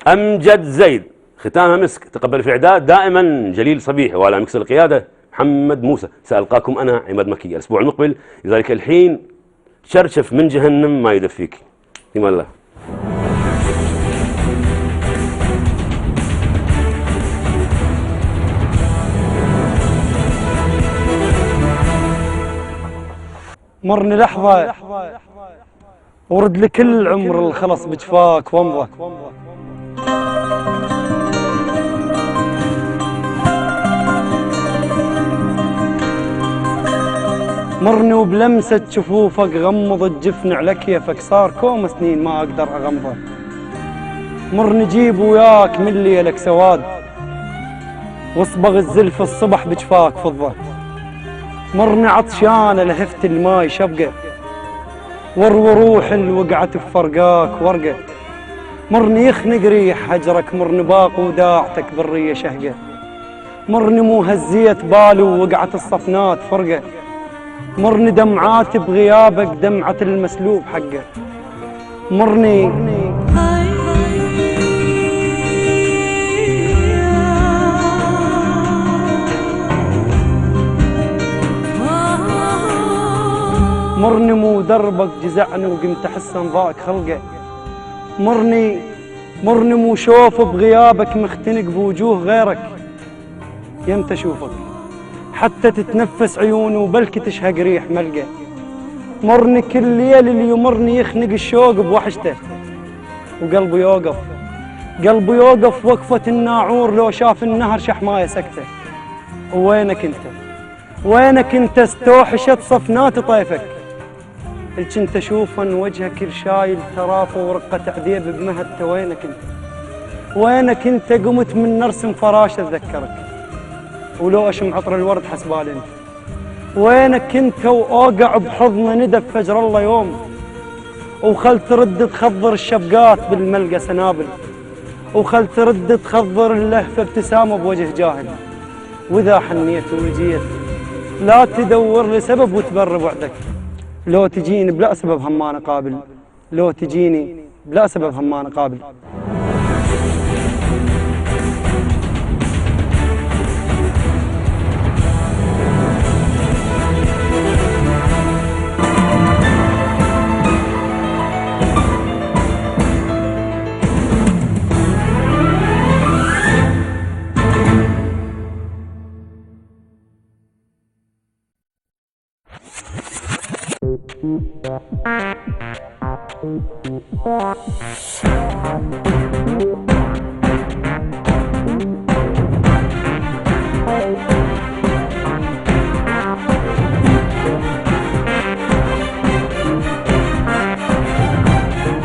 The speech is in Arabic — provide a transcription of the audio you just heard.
أمجد زيد ختامها مسك، تقبل في إعداد دائما جليل صبيح، وعلى مكسر القيادة محمد موسى. سألقاكم أنا عماد مكي الأسبوع المقبل، لذلك الحين شرشف من جهنم ما يدفيك. فيما الله. مرني لحظة ورد لكل عمر الخلص بجفاك وامضى. مرني وبلمسة شفوفك غمض الجفن على كيفك، صار كوم سنين ما أقدر أغمضه. مرني جيب وياك من ليلك سواد، واصبغ الزلف الصبح بجفاك فضة. مرني عطشان لهفت الماي شبقة، وروح الوقعت بفرقاك ورقة. مرني يخنق ريح هجرك، مرني باق وداعتك برية شهقة. مرني مو هزية بالي ووقعت الصفنات فرقة. مرني دمعات بغيابك دمعة المسلوب حقه. مرني مرني مو دربك جزعني وقمت احس انضاك خلقه. مرني مو شوف بغيابك مختنق بوجوه غيرك. يمتى اشوفك حتى تتنفس عيوني وبلكي تشهق ريح ملقى. مرني كل ليل اللي يمرني يخنق الشوق بوحشته، وقلبي يوقف وقفة الناعور لو شاف النهر شحماية سكته. وينك انت استوحشت صفنات طيفك، الجنت اشوفن وجهك الشايل ترافه ورقة عذيب بمهدته. وينك انت قمت من نرسم فراش اتذكرك، ولو اشم عطر الورد حسبالي انت. وينك انت واوقع بحضن ندب فجر الله يوم، وخل ترد تخضر الشبقات بالملقى سنابل، وخل ترد تخضر اللهفة ابتسامة بوجه جاهل. واذا حنيت وجيت لا تدور لسبب وتبر بعدك، لو تجيني بلا سبب هم ما نقابل، لو تجيني بلا سبب هم ما نقابل.